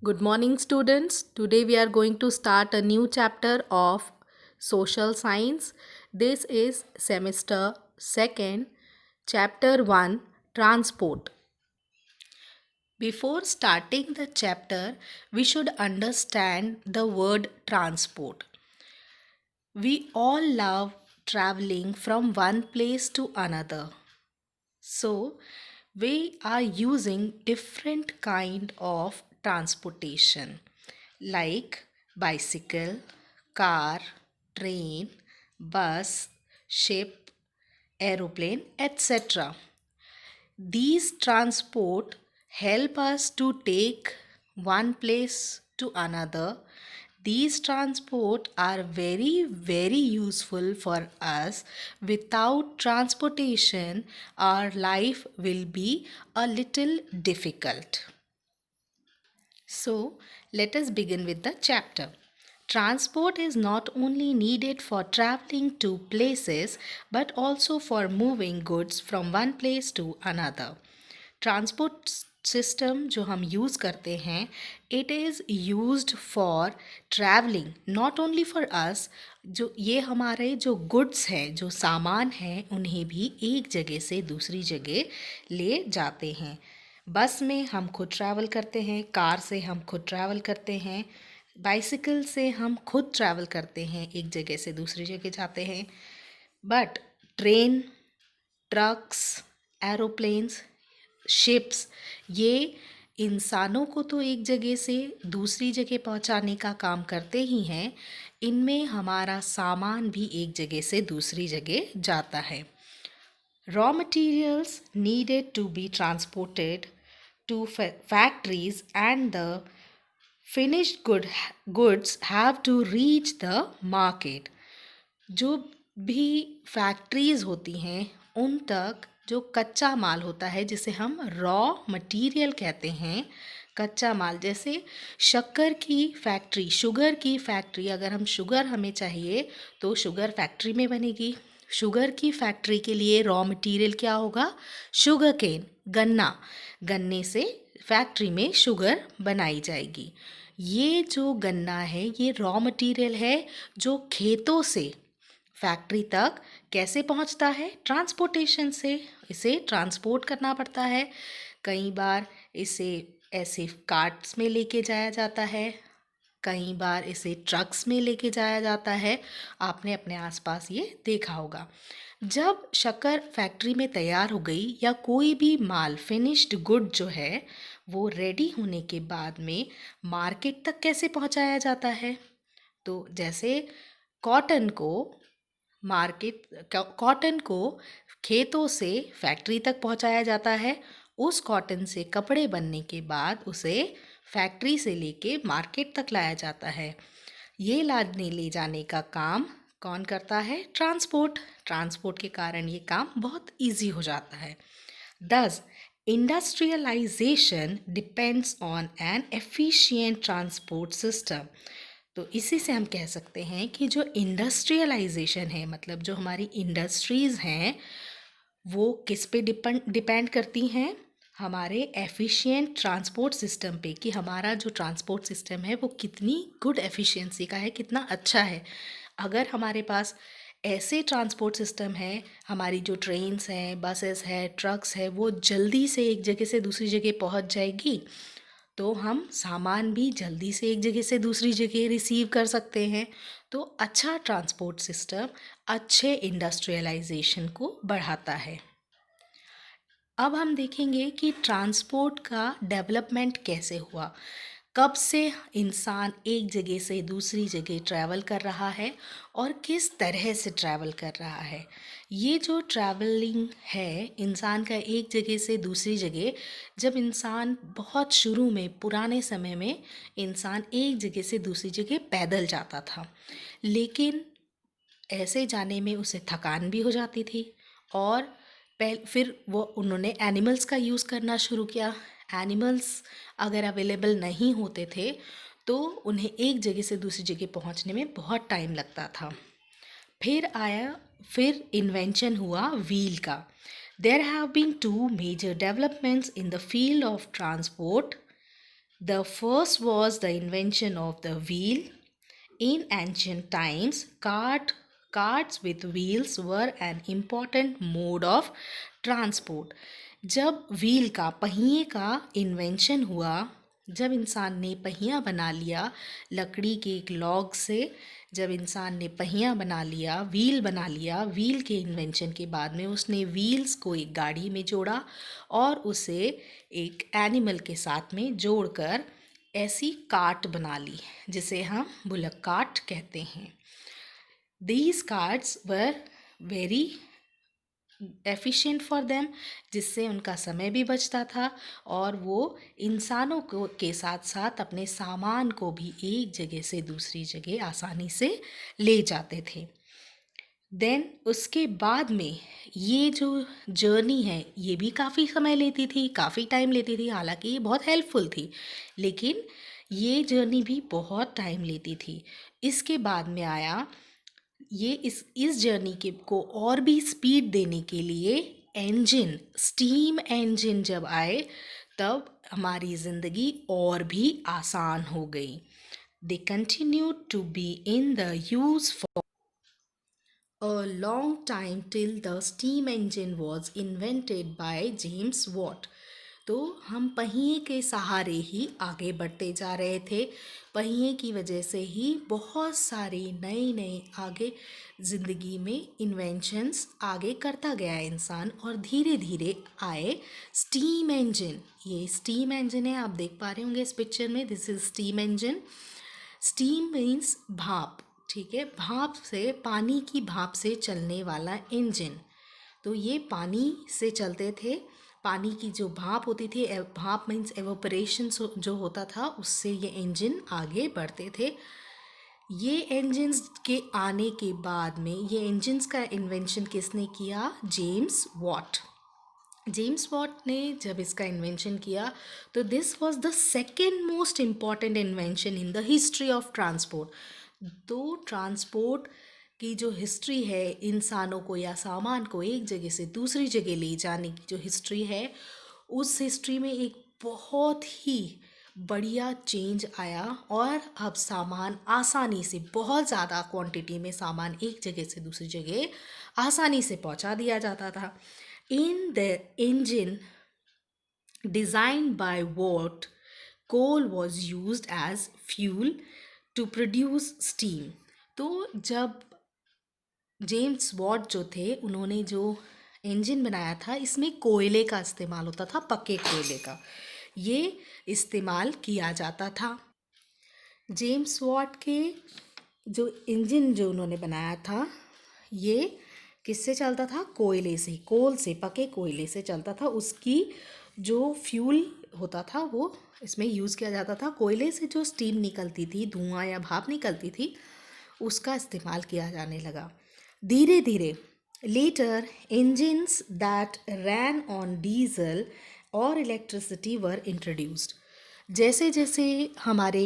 Good morning, students. Today we are going to start a new chapter of social science. This is semester 2nd, chapter 1, transport. Before starting the chapter, we should understand the word transport. We all love traveling from one place to another. So, we are using different kind of transportation like bicycle, car, train, bus, ship, aeroplane, etc. These transport help us to take one place to another. These transport are very useful for us. Without transportation, our life will be a little difficult. So, let us begin with the chapter. Transport is not only needed for traveling to places but also for moving goods from one place to another. Transport system जो हम use करते हैं it is used for travelling not only for us जो ये हमारे जो goods हैं जो सामान हैं उन्हें भी एक जगह से दूसरी जगह ले जाते हैं। बस में हम खुद ट्रैवल करते हैं, कार से हम खुद ट्रैवल करते हैं, बाइसिकल से हम खुद ट्रैवल करते हैं, एक जगह से दूसरी जगह जाते हैं। But train, trucks, aeroplanes, ships ये इंसानों को तो एक जगह से दूसरी जगह पहुंचाने का काम करते ही हैं, इनमें हमारा सामान भी एक जगह से दूसरी जगह जाता है। Raw materials needed to be transported to factories and the goods have to reach the market. जो भी फैक्ट्रीज होती हैं उन तक जो कच्चा माल होता है जिसे हम रॉ मटेरियल कहते हैं, कच्चा माल जैसे शक्कर की फैक्ट्री, शुगर की फैक्ट्री, अगर हम शुगर हमें चाहिए तो शुगर फैक्ट्री में बनेगी। शुगर की फैक्ट्री के लिए रॉ मटेरियल क्या होगा? शुगर केन, गन्ना, गन्ने से फैक्ट्री में शुगर बनाई जाएगी। ये जो गन्ना है ये रॉ मटेरियल है जो खेतों से फैक्ट्री तक कैसे पहुंचता है? ट्रांसपोर्टेशन से। इसे ट्रांसपोर्ट करना पड़ता है। कई बार इसे ऐसे कार्ट्स में लेके जाया जाता है, कई बार इसे ट्रक्स में लेके जाया जाता है। आपने अपने आसपास ये देखा होगा। जब शक्कर फैक्ट्री में तैयार हो गई या कोई भी माल फिनिश्ड गुड जो है वो रेडी होने के बाद में मार्केट तक कैसे पहुंचाया जाता है? तो जैसे कॉटन को कॉटन को खेतों से फैक्ट्री तक पहुंचाया जाता है। उस कॉटन से कपड़े बनने के बाद उसे फैक्ट्री से लेके मार्केट तक लाया जाता है। ये लादने ले जाने का काम कौन करता है? ट्रांसपोर्ट। ट्रांसपोर्ट के कारण ये काम बहुत इजी हो जाता है। Thus, industrialization depends on an efficient transport system. तो इसी से हम कह सकते हैं कि जो इंडस्ट्रियलाइजेशन है, मतलब जो हमारी इंडस्ट्रीज़ हैं वो किस पे डिपेंड करती हैं? हमारे एफिशिएंट ट्रांसपोर्ट सिस्टम पे, कि हमारा जो ट्रांसपोर्ट सिस्टम है वो कितनी गुड एफिशिएंसी का है, कितना अच्छा है। अगर हमारे पास ऐसे ट्रांसपोर्ट सिस्टम है, हमारी जो ट्रेन्स हैं, बसेस है, ट्रक्स है, वो जल्दी से एक जगह से दूसरी जगह पहुंच जाएगी तो हम सामान भी जल्दी से एक जगह से दूसरी जगह रिसीव कर सकते हैं। तो अच्छा ट्रांसपोर्ट सिस्टम अच्छे इंडस्ट्रियलाइजेशन को बढ़ाता है। अब हम देखेंगे कि ट्रांसपोर्ट का डेवलपमेंट कैसे हुआ, कब से इंसान एक जगह से दूसरी जगह ट्रैवल कर रहा है और किस तरह से ट्रैवल कर रहा है। ये जो ट्रैवलिंग है इंसान का एक जगह से दूसरी जगह, जब इंसान बहुत शुरू में पुराने समय में इंसान एक जगह से दूसरी जगह पैदल जाता था, लेकिन ऐसे जाने में उसे थकान भी हो जाती थी और फिर वो उन्होंने एनिमल्स का यूज़ करना शुरू किया। एनिमल्स अगर अवेलेबल नहीं होते थे तो उन्हें एक जगह से दूसरी जगह पहुंचने में बहुत टाइम लगता था। फिर इन्वेंशन हुआ व्हील का। There have been two major developments in the field of transport. The first was the invention of the wheel. In ancient times, carts with wheels were an important mode of transport. जब wheel का पहिए का invention हुआ, जब इंसान ने पहिया बना लिया लकड़ी के एक लॉग से, जब इंसान ने पहिया बना लिया, व्हील बना लिया, व्हील के इन्वेंशन के बाद में उसने व्हील्स को एक गाड़ी में जोड़ा और उसे एक एनिमल के साथ में जोड़कर ऐसी कार्ट बना ली जिसे हम बुलक कार्ट कहते हैं. These carts were very efficient for them, जिससे उनका समय भी बचता था और वो इंसानों को के साथ साथ अपने सामान को भी एक जगह से दूसरी जगह आसानी से ले जाते थे. देन उसके बाद में ये जो जर्नी है ये भी काफ़ी समय लेती थी, काफ़ी टाइम लेती थी. हालांकि ये बहुत हेल्पफुल थी, लेकिन ये जर्नी भी बहुत टाइम लेती थी. इसके बाद में आया ये इस जर्नी के को और भी स्पीड देने के लिए इंजन, स्टीम इंजन जब आए तब हमारी ज़िंदगी और भी आसान हो गई. They continue to be in the use for a long time till the steam engine was invented by James Watt. तो हम पहिए के सहारे ही आगे बढ़ते जा रहे थे. पहिए की वजह से ही बहुत सारे नए नए आगे ज़िंदगी में इन्वेंशंस आगे करता गया इंसान और धीरे धीरे आए स्टीम इंजन. ये स्टीम इंजन है, आप देख पा रहे होंगे इस पिक्चर में. This is steam engine. Steam means भाप, ठीक है, भाप से, पानी की भाप से चलने वाला इंजन. तो ये पानी से चलते थे. पानी की जो भाप होती थी, भाप मीन्स एवोपरेशन जो होता था, उससे ये इंजन आगे बढ़ते थे. ये इंजन्स के आने के बाद में ये इंजन्स का इन्वेंशन किसने किया? James Watt. जेम्स वॉट ने जब इसका इन्वेंशन किया तो this was the second most important invention in the history of transport. तो ट्रांसपोर्ट की जो हिस्ट्री है, इंसानों को या सामान को एक जगह से दूसरी जगह ले जाने की जो हिस्ट्री है, उस हिस्ट्री में एक बहुत ही बढ़िया चेंज आया और अब सामान आसानी से, बहुत ज़्यादा क्वांटिटी में सामान एक जगह से दूसरी जगह आसानी से पहुंचा दिया जाता था. In the engine designed by Watt, coal was used as fuel to produce steam. तो जब जेम्स वॉट जो थे, उन्होंने जो इंजन बनाया था, इसमें कोयले का इस्तेमाल होता था, पके कोयले का ये इस्तेमाल किया जाता था. जेम्स वॉट के जो इंजन जो उन्होंने बनाया था, ये किससे चलता था? कोयले से, कोल से, पके कोयले से चलता था. उसकी जो फ्यूल होता था वो इसमें यूज़ किया जाता था. कोयले से जो स्टीम निकलती थी, धुआं या भाप निकलती थी, उसका इस्तेमाल किया जाने लगा. धीरे धीरे later engines that ran on diesel और इलेक्ट्रिसिटी वर इंट्रोड्यूस्ड. जैसे जैसे हमारे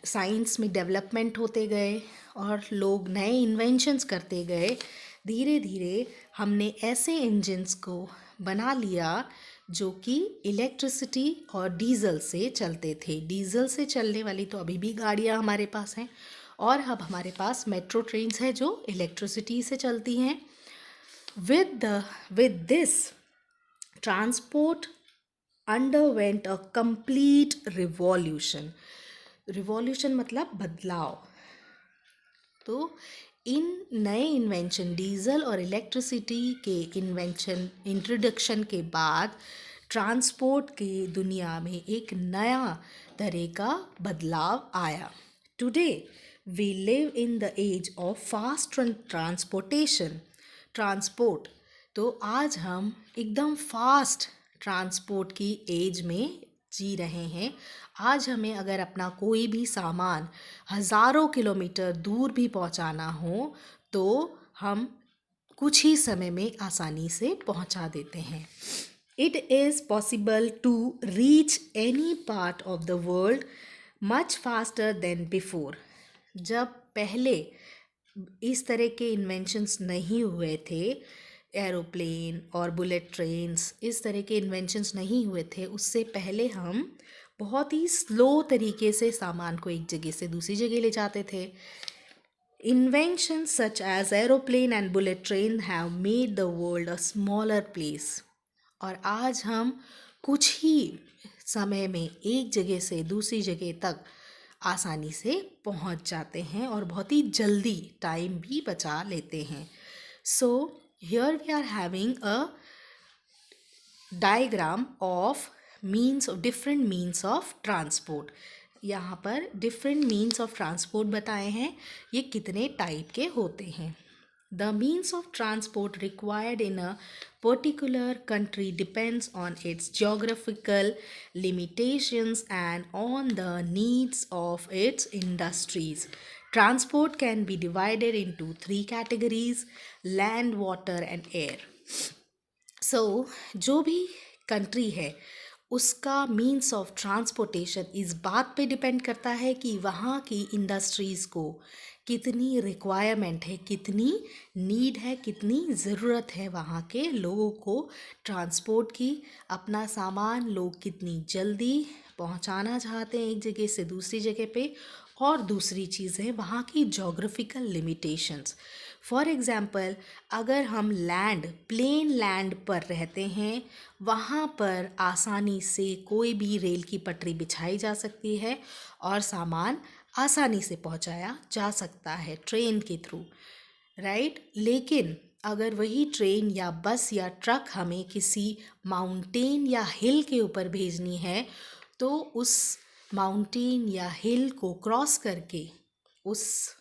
साइंस में डेवलपमेंट होते गए और लोग नए इन्वेंशंस करते गए, धीरे धीरे हमने ऐसे इंजन्स को बना लिया जो कि इलेक्ट्रिसिटी और डीजल से चलते थे. डीजल से चलने वाली तो अभी भी गाड़ियाँ हमारे पास हैं और अब हमारे पास मेट्रो ट्रेन्स हैं जो इलेक्ट्रिसिटी से चलती हैं. with this transport underwent a complete revolution. Revolution मतलब बदलाव. तो इन नए इन्वेंशन, डीजल और इलेक्ट्रिसिटी के इन्वेंशन, इंट्रोडक्शन के बाद ट्रांसपोर्ट की दुनिया में एक नया तरह का बदलाव आया. Today we live in the age of fast transportation. Transport, तो आज हम एकदम फास्ट ट्रांसपोर्ट की एज में जी रहे हैं. आज हमें अगर अपना कोई भी सामान हज़ारों किलोमीटर दूर भी पहुंचाना हो तो हम कुछ ही समय में आसानी से पहुंचा देते हैं. It is possible to reach any part of the world much faster than before. जब पहले इस तरह के इन्वेंशंस नहीं हुए थे, एरोप्लेन और बुलेट ट्रेन्स, इस तरह के इन्वेंशंस नहीं हुए थे, उससे पहले हम बहुत ही स्लो तरीके से सामान को एक जगह से दूसरी जगह ले जाते थे. Inventions such as aeroplane and bullet train have made the world a smaller place. और आज हम कुछ ही समय में एक जगह से दूसरी जगह तक आसानी से पहुंच जाते हैं और बहुत ही जल्दी टाइम भी बचा लेते हैं. So here we are having a diagram of different means of transport. यहाँ पर डिफरेंट मीन्स ऑफ ट्रांसपोर्ट बताए हैं, ये कितने टाइप के होते हैं. The means of transport required in a particular country depends on it's geographical limitations and on the needs of its industries. Transport can be divided into three categories: land, water and air. सो जो भी country है उसका means of transportation इस बात पे depend करता है कि वहाँ की इंडस्ट्रीज़ को कितनी रिक्वायरमेंट है, कितनी नीड है, कितनी ज़रूरत है वहाँ के लोगों को ट्रांसपोर्ट की. अपना सामान लोग कितनी जल्दी पहुँचाना चाहते हैं एक जगह से दूसरी जगह पे. और दूसरी चीज़ है वहाँ की जोग्राफिकल लिमिटेशंस. फॉर एग्ज़ाम्पल, अगर हम प्लेन लैंड पर रहते हैं, वहाँ पर आसानी से कोई भी रेल की पटरी बिछाई जा सकती है और सामान आसानी से पहुँचाया जा सकता है ट्रेन के थ्रू, राइट. लेकिन अगर वही ट्रेन या बस या ट्रक हमें किसी माउंटेन या हिल के ऊपर भेजनी है, तो उस माउंटेन या हिल को क्रॉस करके उस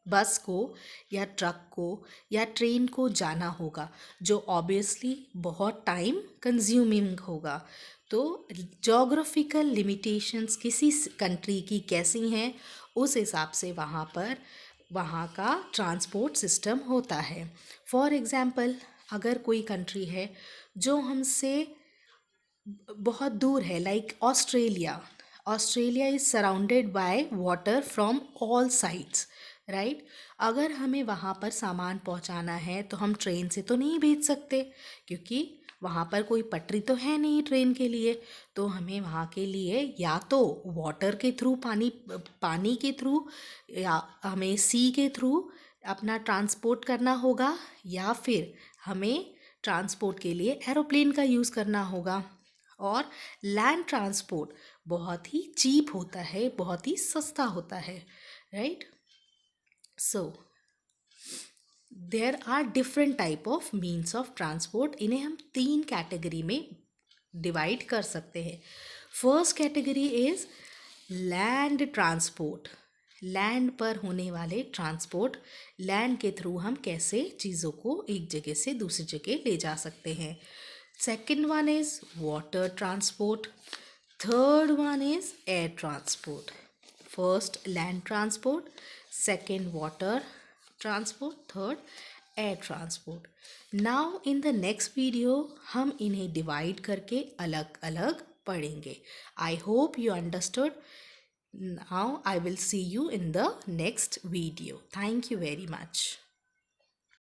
बस को या ट्रक को या ट्रेन को जाना होगा, जो ऑब्वियसली बहुत टाइम कंज्यूमिंग होगा. तो जोग्राफिकल लिमिटेशंस किसी कंट्री की कैसी हैं, उस हिसाब से वहाँ का ट्रांसपोर्ट सिस्टम होता है. फॉर एग्ज़ाम्पल, अगर कोई कंट्री है जो हमसे बहुत दूर है, like Australia is surrounded by water from all sides, right. अगर हमें वहाँ पर सामान पहुँचाना है तो हम ट्रेन से तो नहीं भेज सकते, क्योंकि वहाँ पर कोई पटरी तो है नहीं ट्रेन के लिए. तो हमें वहाँ के लिए या तो वाटर के थ्रू, पानी के थ्रू, या हमें सी के थ्रू अपना ट्रांसपोर्ट करना होगा, या फिर हमें ट्रांसपोर्ट के लिए एरोप्लेन का यूज़ करना होगा. और लैंड ट्रांसपोर्ट बहुत ही चीप होता है, बहुत ही सस्ता होता है, right. So there are different type of means of transport. इन्हें हम 3 कैटेगरी में डिवाइड कर सकते हैं. First category is land transport. Land पर होने वाले ट्रांसपोर्ट, लैंड के थ्रू हम कैसे चीज़ों को एक जगह से दूसरी जगह ले जा सकते हैं. Second one is water transport. Third one is air transport. First land transport, second water transport, third air transport. Now in the next video हम इन्हें डिवाइड करके अलग अलग पढ़ेंगे. I hope you understood. Now I will see you in the next video. Thank you very much.